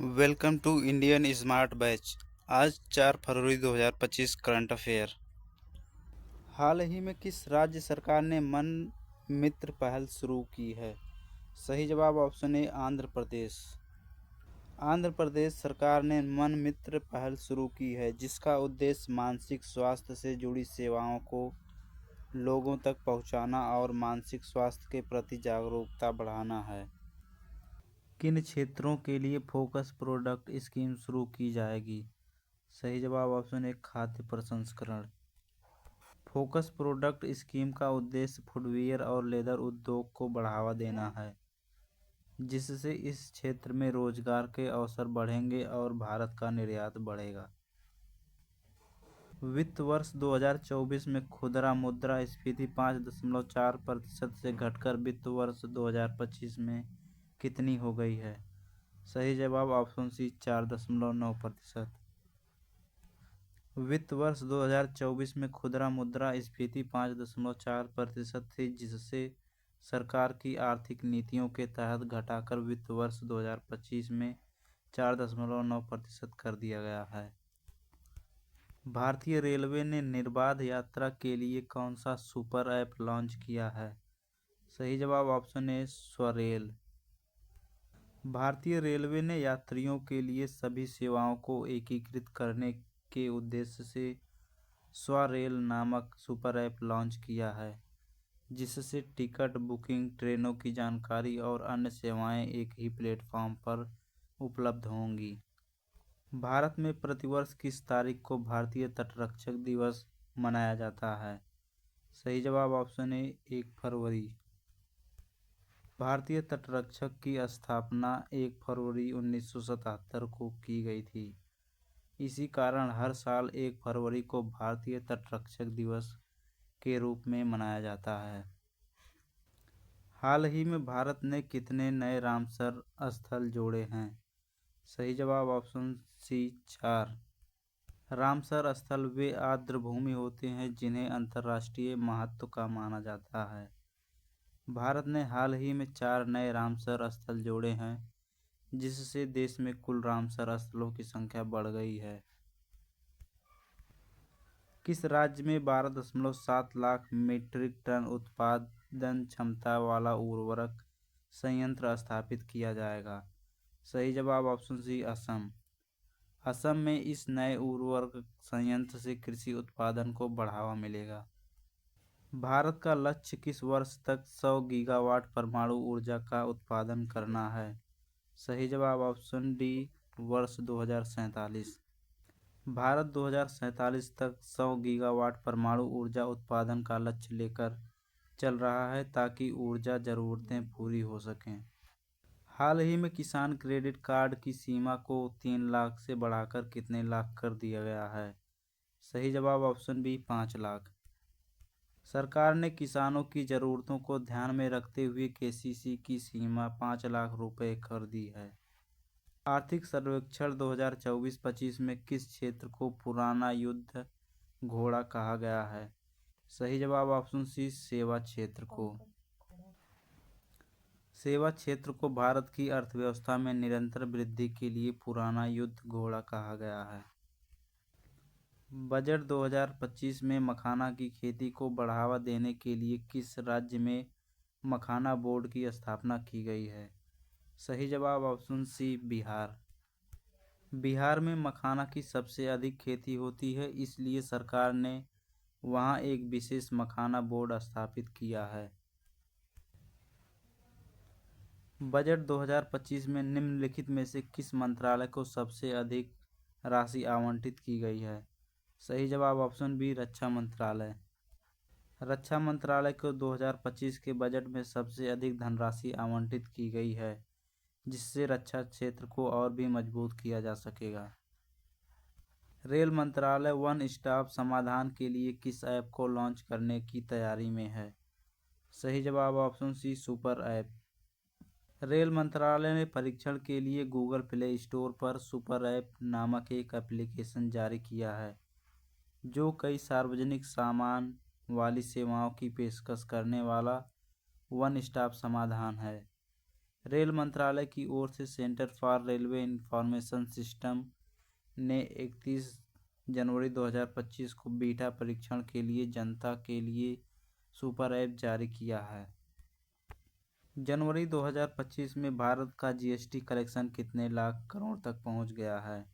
Welcome to Indian smart batch. आज 4 फरवरी 2025 current affair. हाल ही में किस राज्य सरकार ने मन मित्र पहल शुरू की है? सही जवाब ऑप्शन ए आंध्र प्रदेश। आंध्र प्रदेश सरकार ने मन मित्र पहल शुरू की है, जिसका उद्देश्य मानसिक स्वास्थ्य से जुड़ी सेवाओं को लोगों तक पहुंचाना और मानसिक स्वास्थ्य के प्रति जागरूकता बढ़ाना है। किन क्षेत्रों के लिए फोकस प्रोडक्ट स्कीम शुरू की जाएगी? सही जवाब ऑप्शन ए खाद्य प्रसंस्करण। फोकस प्रोडक्ट स्कीम का उद्देश्य फुटवियर और लेदर उद्योग को बढ़ावा देना है, जिससे इस क्षेत्र में रोजगार के अवसर बढ़ेंगे और भारत का निर्यात बढ़ेगा। वित्त वर्ष 2024 में खुदरा मुद्रास्फीति 5.4% से घटकर वित्त वर्ष 2025 में कितनी हो गई है? सही जवाब ऑप्शन सी 4.9%। वित्त वर्ष 2024 में खुदरा मुद्रास्फीति 5.4% थी, जिससे सरकार की आर्थिक नीतियों के तहत घटाकर वित्त वर्ष 2025 में 4.9% कर दिया गया है। भारतीय रेलवे ने निर्बाध यात्रा के लिए कौन सा सुपर ऐप लॉन्च किया है? सही जवाब ऑप्शन ए स्वरेल। भारतीय रेलवे ने यात्रियों के लिए सभी सेवाओं को एकीकृत करने के उद्देश्य से स्वरेल नामक सुपर ऐप लॉन्च किया है, जिससे टिकट बुकिंग, ट्रेनों की जानकारी और अन्य सेवाएं एक ही प्लेटफॉर्म पर उपलब्ध होंगी। भारत में प्रतिवर्ष किस तारीख को भारतीय तटरक्षक दिवस मनाया जाता है? सही जवाब ऑप्शन ए 1 फरवरी। भारतीय तटरक्षक की स्थापना 1 फरवरी 1977 को की गई थी। इसी कारण हर साल 1 फरवरी को भारतीय तटरक्षक दिवस के रूप में मनाया जाता है। हाल ही में भारत ने कितने नए रामसर स्थल जोड़े हैं? सही जवाब ऑप्शन सी 4। रामसर स्थल वे आर्द्र भूमि होते हैं जिन्हें अंतर्राष्ट्रीय महत्व का माना जाता है। भारत ने हाल ही में 4 नए रामसर स्थल जोड़े हैं, जिससे देश में कुल रामसर स्थलों की संख्या बढ़ गई है। किस राज्य में 12.7 लाख मीट्रिक टन उत्पादन क्षमता वाला उर्वरक संयंत्र स्थापित किया जाएगा? सही जवाब ऑप्शन सी असम। असम में इस नए उर्वरक संयंत्र से कृषि उत्पादन को बढ़ावा मिलेगा। भारत का लक्ष्य किस वर्ष तक 100 गीगावाट परमाणु ऊर्जा का उत्पादन करना है? सही जवाब ऑप्शन डी वर्ष 2047। भारत 2047 तक 100 गीगावाट परमाणु ऊर्जा उत्पादन का लक्ष्य लेकर चल रहा है, ताकि ऊर्जा ज़रूरतें पूरी हो सकें। हाल ही में किसान क्रेडिट कार्ड की सीमा को 3 लाख से बढ़ाकर कितने लाख कर दिया गया है? सही जवाब ऑप्शन बी 5 लाख। सरकार ने किसानों की ज़रूरतों को ध्यान में रखते हुए केसीसी की सीमा 5 लाख रुपए कर दी है। आर्थिक सर्वेक्षण 2024-25 में किस क्षेत्र को पुराना युद्ध घोड़ा कहा गया है? सही जवाब ऑप्शन सी सेवा क्षेत्र को। सेवा क्षेत्र को भारत की अर्थव्यवस्था में निरंतर वृद्धि के लिए पुराना युद्ध घोड़ा कहा गया है। बजट 2025 में मखाना की खेती को बढ़ावा देने के लिए किस राज्य में मखाना बोर्ड की स्थापना की गई है? सही जवाब ऑप्शन सी बिहार। बिहार में मखाना की सबसे अधिक खेती होती है, इसलिए सरकार ने वहां एक विशेष मखाना बोर्ड स्थापित किया है। बजट 2025 में निम्नलिखित में से किस मंत्रालय को सबसे अधिक राशि आवंटित की गई है? सही जवाब ऑप्शन बी रक्षा मंत्रालय। रक्षा मंत्रालय को 2025 के बजट में सबसे अधिक धनराशि आवंटित की गई है, जिससे रक्षा क्षेत्र को और भी मजबूत किया जा सकेगा। रेल मंत्रालय वन स्टॉप समाधान के लिए किस ऐप को लॉन्च करने की तैयारी में है? सही जवाब option C super app. Rail मंत्रालय ने परीक्षण के लिए गूगल प्ले स्टोर पर सुपर ऐप नामक एक एप्लीकेशन जारी किया है, जो कई सार्वजनिक सामान वाली सेवाओं की पेशकश करने वाला वन स्टॉप समाधान है। रेल मंत्रालय की ओर से centre for railway information system ने 31 जनवरी 2025 को बीटा परीक्षण के लिए जनता के लिए सुपर ऐप जारी किया है। जनवरी 2025 में भारत का जीएसटी कलेक्शन कितने लाख करोड़ तक पहुंच गया है?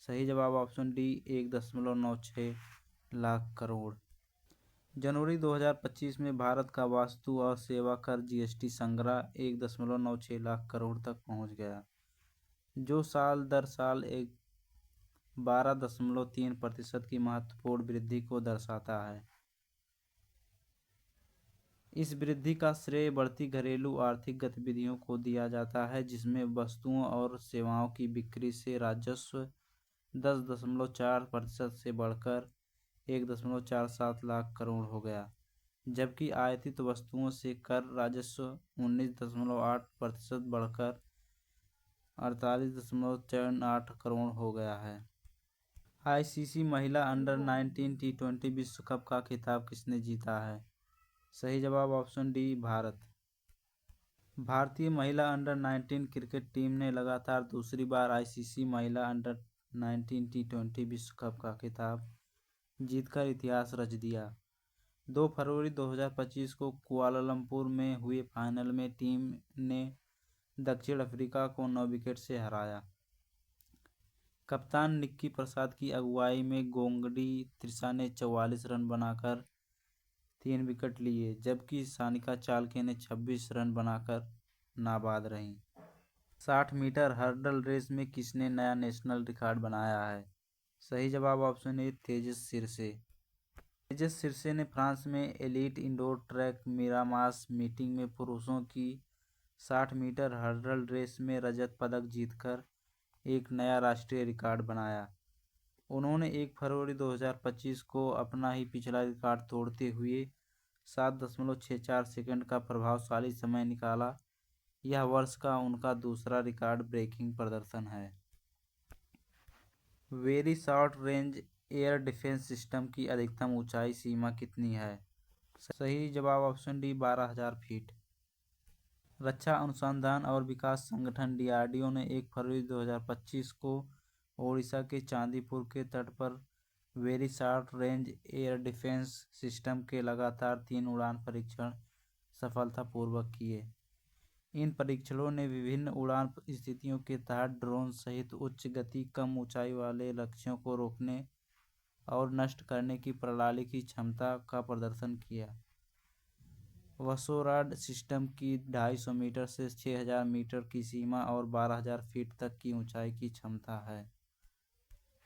सही जवाब ऑप्शन डी 1.96 लाख करोड़। जनवरी 2025 में भारत का वस्तु और सेवा कर जीएसटी संग्रह 1.96 लाख करोड़ तक पहुंच गया, जो साल दर साल 12.3% की महत्वपूर्ण वृद्धि को दर्शाता है। इस वृद्धि का श्रेय बढ़ती घरेलू आर्थिक गतिविधियों को दिया जाता है, जिसमें वस्तुओं और सेवाओं की बिक्री से राजस्व 10.4% से बढ़कर 1.47 लाख करोड़ हो गया, जबकि आयातित वस्तुओं से कर राजस्व 19.8% बढ़कर 48.48 करोड़ हो गया है। आईसीसी महिला अंडर 19 टी20 विश्व कप का खिताब किसने जीता है? सही जवाब ऑप्शन डी भारत। भारतीय महिला अंडर 19 क्रिकेट टीम ने लगातार दूसरी बार आईसीसी महिला अंडर 19 टी20 विश्व कप का खिताब जीतकर इतिहास रच दिया। 2 फरवरी 2025 को कुआलालंपुर में हुए फाइनल में टीम ने दक्षिण अफ्रीका को 9 विकेट से हराया। कप्तान निक्की प्रसाद की अगुवाई में गोंगडी त्रिशा ने 44 रन बनाकर 3 विकेट लिए, जबकि सानिका चालके ने 26 रन बनाकर नाबाद रहीं। 60 मीटर हर्डल रेस में किसने नया नेशनल रिकॉर्ड बनाया है? सही जवाब ऑप्शन ए तेजस सिरसे। तेजस सिरसे ने फ्रांस में एलीट इंडोर ट्रैक मिरामास मीटिंग में पुरुषों की 60 मीटर हर्डल रेस में रजत पदक जीतकर एक नया राष्ट्रीय रिकॉर्ड बनाया। उन्होंने 1 फरवरी 2025 को अपना ही पिछला रिकॉर्ड तोड़ते हुए 7.64 सेकंड का प्रभावशाली समय निकाला। यह वर्ष का उनका दूसरा रिकॉर्ड ब्रेकिंग प्रदर्शन है। Very short range air defence system की अधिकतम ऊंचाई सीमा कितनी है? सही जवाब ऑप्शन डी 12,000 फीट। रक्षा अनुसंधान और विकास संगठन डीआरडीओ ने 1 फरवरी 2025 को ओडिशा के चांदीपुर के तट पर very short range air defence system के लगातार 3 उड़ान परीक्षण सफलतापूर्वक किए। इन परीक्षणों ने विभिन्न उड़ान स्थितियों के तहत ड्रोन सहित उच्च गति, कम ऊंचाई वाले लक्ष्यों को रोकने और नष्ट करने की प्रणाली की क्षमता का प्रदर्शन किया। वसोराड सिस्टम की 250 मीटर से 6,000 मीटर की सीमा और 12,000 फीट तक की ऊंचाई की क्षमता है।